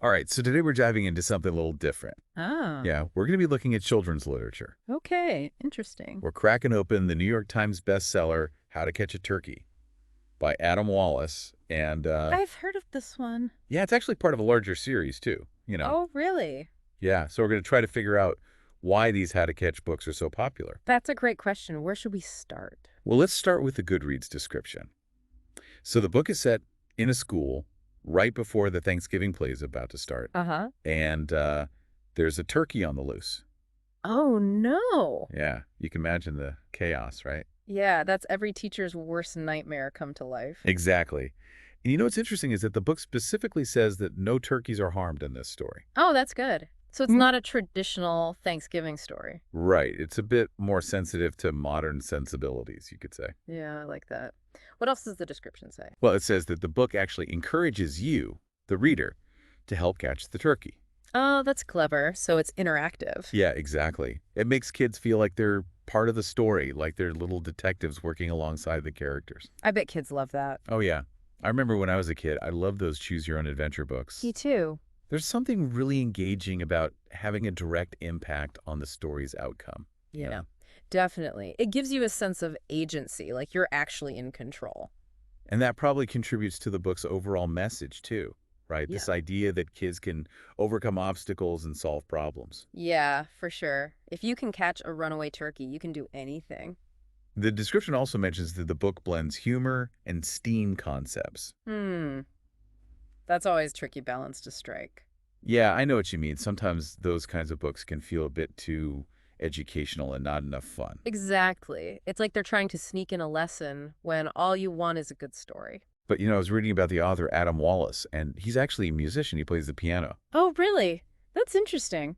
All right, so today we're diving into something a little different. Ah, Yeah, we're going to be looking at children's literature. okay. Interesting. We're cracking open the New York Times bestseller, How to Catch a Turkey by Adam Wallace. And I've heard of this one. yeah, it's actually part of a larger series, too. Oh, really? Yeah, so we're going to try to figure out why these How to Catch books are so popular. That's a great question. Where should we start? Well, let's start with the Goodreads description. So the book is set in a school right before the Thanksgiving play is about to start. Uh-huh. And there's a turkey on the loose. Oh, no. Yeah, you can imagine the chaos, right? Yeah, that's every teacher's worst nightmare come to life. Exactly. And you know what's interesting is that the book specifically says that no turkeys are harmed in this story. Oh, that's good. So it's Hmm. not a traditional Thanksgiving story. Right. It's a bit more sensitive to modern sensibilities, you could say. Yeah, I like that. What else does the description say? Well, it says that the book actually encourages you, the reader, to help catch the turkey. Oh, that's clever. So it's interactive. Yeah, exactly. It makes kids feel like they're part of the story, like they're little detectives working alongside the characters. I bet kids love that. Oh, yeah. I remember when I was a kid, I loved those choose your own adventure books. Me too. There's something really engaging about having a direct impact on the story's outcome. You Yeah, know? definitely. It gives you a sense of agency, like you're actually in control. And that probably contributes to the book's overall message, too, right? Yeah. This idea that kids can overcome obstacles and solve problems. Yeah, for sure. If you can catch a runaway turkey, you can do anything. The description also mentions that the book blends humor and STEAM concepts. Hmm. That's always tricky balance to strike. Yeah, I know what you mean. Sometimes those kinds of books can feel a bit too educational and not enough fun. Exactly. It's like they're trying to sneak in a lesson when all you want is a good story. But, I was reading about the author Adam Wallace, and he's actually a musician. He plays the piano. Oh, really? That's interesting.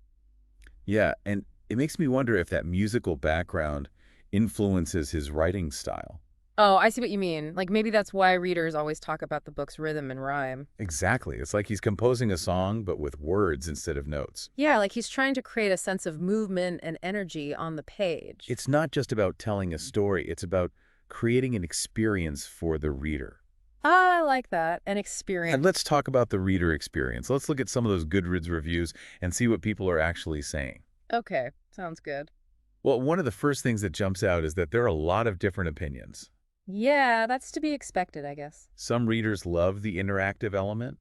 Yeah, and it makes me wonder if that musical background influences his writing style. Oh, I see what you mean. Like maybe that's why readers always talk about the book's rhythm and rhyme. Exactly. It's like he's composing a song, but with words instead of notes. Yeah, like he's trying to create a sense of movement and energy on the page. It's not just about telling a story, it's about creating an experience for the reader. Ah, I like that. An And experience. let's talk about the reader experience. Let's look at some of those Goodreads reviews and see what people are actually saying. Okay, sounds good. Well, one of the first things that jumps out is that there are a lot of different opinions. Yeah, that's to be expected, I guess. Some readers love the interactive element,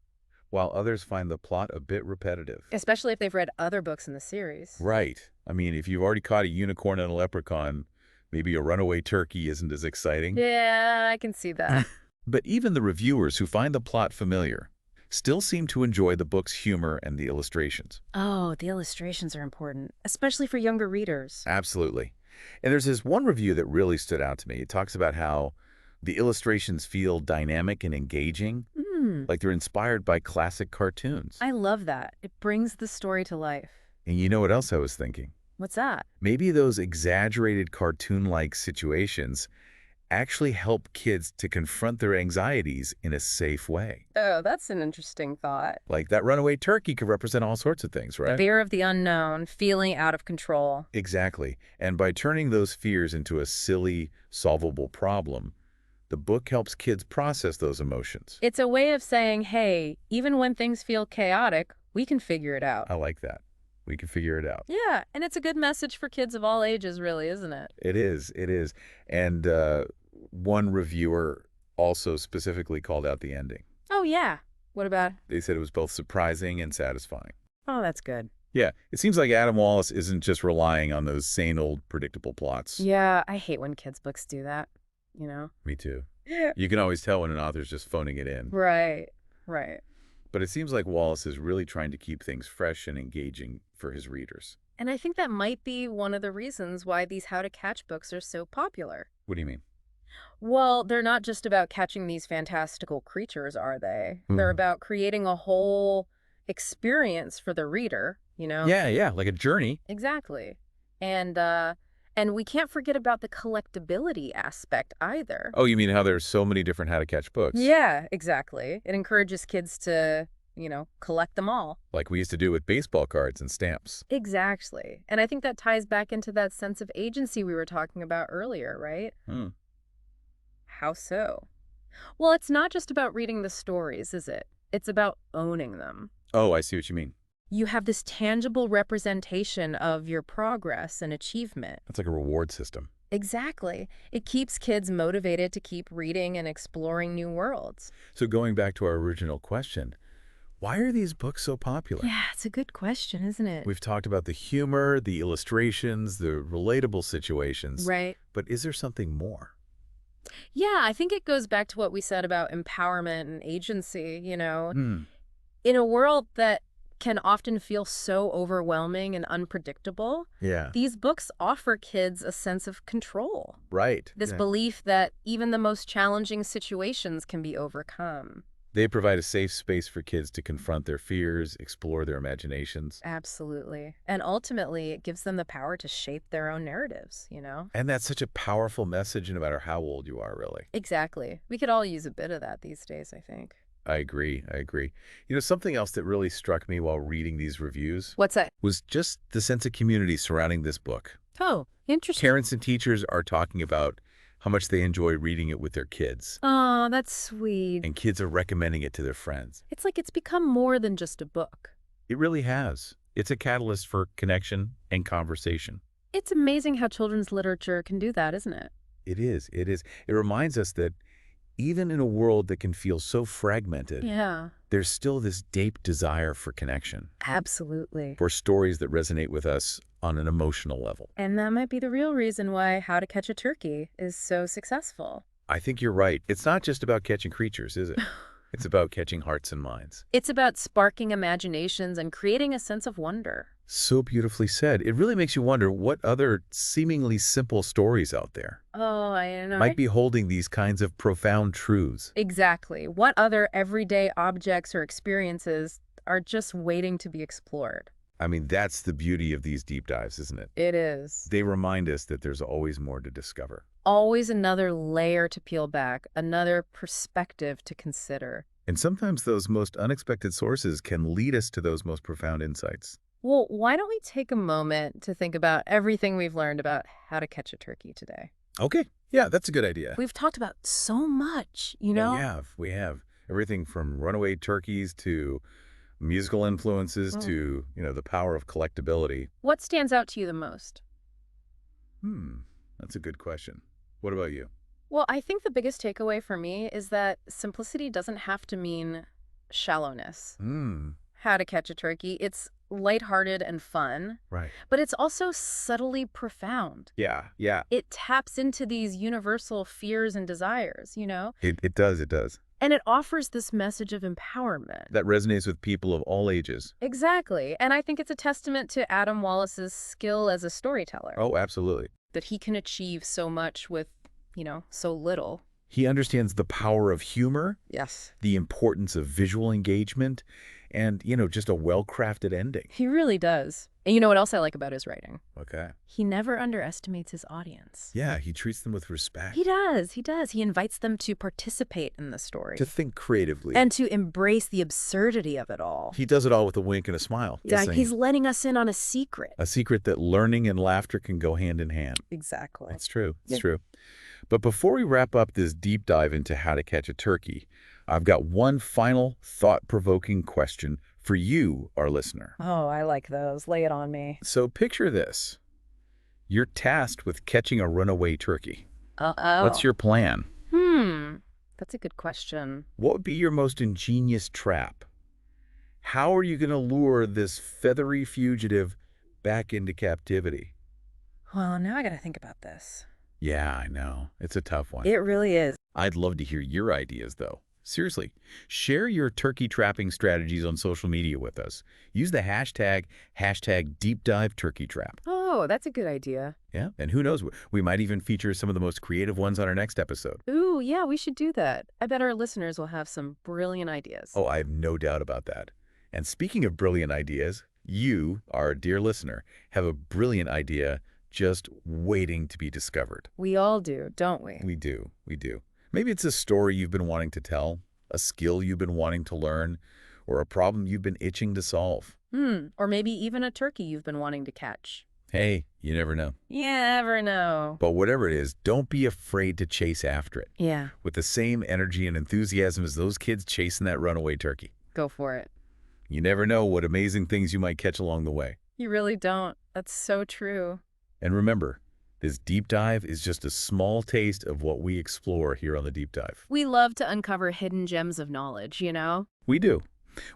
while others find the plot a bit repetitive. Especially if they've read other books in the series. Right. I mean, if you've already caught a unicorn and a leprechaun, maybe a runaway turkey isn't as exciting. Yeah, I can see that. But even the reviewers who find the plot familiar still seem to enjoy the book's humor and the illustrations. Oh, the illustrations are important, especially for younger readers. Absolutely. And there's this one review that really stood out to me. It talks about how the illustrations feel dynamic and engaging, Hmm, like they're inspired by classic cartoons. I love that. It brings the story to life. And you know what else I was thinking? What's that? Maybe those exaggerated cartoon-like situations actually help kids to confront their anxieties in a safe way. Oh, that's an interesting thought. Like that runaway turkey could represent all sorts of things, right? Fear of the unknown, feeling out of control. Exactly. And by turning those fears into a silly, solvable problem, the book helps kids process those emotions. It's a way of saying, hey, even when things feel chaotic, we can figure it out. I like that. We can figure it out. Yeah, and it's a good message for kids of all ages, really, isn't it? It is. It is. And one reviewer also specifically called out the ending. Oh, yeah. What about? They said it was both surprising and satisfying. Oh, that's good. Yeah, it seems like Adam Wallace isn't just relying on those same old predictable plots. Yeah, I hate when kids' books do that, you know? Me too. Yeah. You can always tell when an author's just phoning it in. Right, right. But it seems like Wallace is really trying to keep things fresh and engaging for his readers. And I think that might be one of the reasons why these How to Catch books are so popular. What do you mean? Well, they're not just about catching these fantastical creatures, are they? They're about creating a whole experience for the reader, you know? Yeah, like a journey. Exactly. And we can't forget about the collectability aspect either. Oh, you mean how there's so many different how to catch books? Yeah, exactly. It encourages kids to, collect them all. Like we used to do with baseball cards and stamps. Exactly. And I think that ties back into that sense of agency we were talking about earlier, right? Hmm. How so? Well, it's not just about reading the stories, is it? It's about owning them. Oh, I see what you mean. You have this tangible representation of your progress and achievement. That's like a reward system. Exactly. It keeps kids motivated to keep reading and exploring new worlds. So going back to our original question, why are these books so popular? Yeah, it's a good question, isn't it? We've talked about the humor, the illustrations, the relatable situations, Right. but is there something more? Yeah, I think it goes back to what we said about empowerment and agency, Hmm. In a world that can often feel so overwhelming and unpredictable, Yeah. these books offer kids a sense of control. Right. This Yeah. belief that even the most challenging situations can be overcome. They provide a safe space for kids to confront their fears, explore their imaginations. Absolutely. And ultimately, it gives them the power to shape their own narratives. And that's such a powerful message no matter how old you are, really. Exactly. We could all use a bit of that these days, I think. I agree. I agree. Something else that really struck me while reading these reviews What's that? was just the sense of community surrounding this book. Oh, interesting. Parents and teachers are talking about how much they enjoy reading it with their kids, Oh, that's sweet. and kids are recommending it to their friends. It's like it's become more than just a book. It really has. It's a catalyst for connection and conversation. It's amazing how children's literature can do that, isn't it? It is. It is. It reminds us that even in a world that can feel so fragmented, Yeah, there's still this deep desire for connection, absolutely. for stories that resonate with us on an emotional level. And that might be the real reason why How to Catch a Turkey is so successful. I think you're right. It's not just about catching creatures, is it? It's about catching hearts and minds. It's about sparking imaginations and creating a sense of wonder. So beautifully said. It really makes you wonder what other seemingly simple stories out there Oh, I know. might be holding these kinds of profound truths. Exactly. What other everyday objects or experiences are just waiting to be explored? I mean, that's the beauty of these deep dives, isn't it? It is. They remind us that there's always more to discover. Always another layer to peel back, another perspective to consider. And sometimes those most unexpected sources can lead us to those most profound insights. Well, why don't we take a moment to think about everything we've learned about How to Catch a Turkey today? Okay. Yeah, that's a good idea. We've talked about so much, you Yeah, know? we have. Everything from runaway turkeys to musical influences Mm. to, the power of collectability. What stands out to you the most? That's a good question. What about you? Well, I think the biggest takeaway for me is that simplicity doesn't have to mean shallowness. How to Catch a Turkey, it's lighthearted and fun, Right. but it's also subtly profound. Yeah. It taps into these universal fears and desires. It does. And it offers this message of empowerment. That resonates with people of all ages. Exactly. And I think it's a testament to Adam Wallace's skill as a storyteller. Oh, absolutely. That he can achieve so much with, so little. He understands the power of humor, Yes. the importance of visual engagement, and, just a well-crafted ending. He really does. And you know what else I like about his writing? Okay. He never underestimates his audience. Yeah, he treats them with respect. He does. He invites them to participate in the story. To think creatively. And to embrace the absurdity of it all. He does it all with a wink and a smile. Yeah, he's letting us in on a secret. A secret that learning and laughter can go hand in hand. Exactly. It's true. It's true. But before we wrap up this deep dive into How to Catch a Turkey, I've got one final thought-provoking question for you, our listener. Oh, I like those. Lay it on me. So picture this. You're tasked with catching a runaway turkey. Uh-oh. What's your plan? That's a good question. What would be your most ingenious trap? How are you going to lure this feathery fugitive back into captivity? Well, now I got to think about this. Yeah, I know. It's a tough one. It really is. I'd love to hear your ideas, though. Seriously, share your turkey trapping strategies on social media with us. Use the hashtag #DeepDiveTurkeyTrap. Oh, that's a good idea. Yeah, and who knows, we might even feature some of the most creative ones on our next episode. Ooh, yeah, we should do that. I bet our listeners will have some brilliant ideas. Oh, I have no doubt about that. And speaking of brilliant ideas, you, our dear listener, have a brilliant idea just waiting to be discovered. We all do, don't we? We do. Maybe it's a story you've been wanting to tell, a skill you've been wanting to learn, or a problem you've been itching to solve. Or maybe even a turkey you've been wanting to catch. Hey, you never know. You never know. But whatever it is, don't be afraid to chase after it. Yeah, With the same energy and enthusiasm as those kids chasing that runaway turkey. go for it. You never know what amazing things you might catch along the way. You really don't. That's so true. And remember, this deep dive is just a small taste of what we explore here on the Deep Dive. We love to uncover hidden gems of knowledge, you know? We do.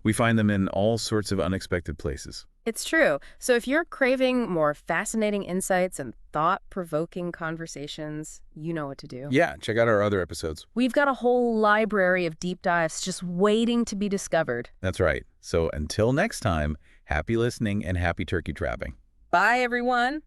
We find them in all sorts of unexpected places. It's true. So if you're craving more fascinating insights and thought-provoking conversations, you know what to do. Yeah, check out our other episodes. We've got a whole library of deep dives just waiting to be discovered. That's right. So until next time, happy listening and happy turkey trapping. Bye, everyone.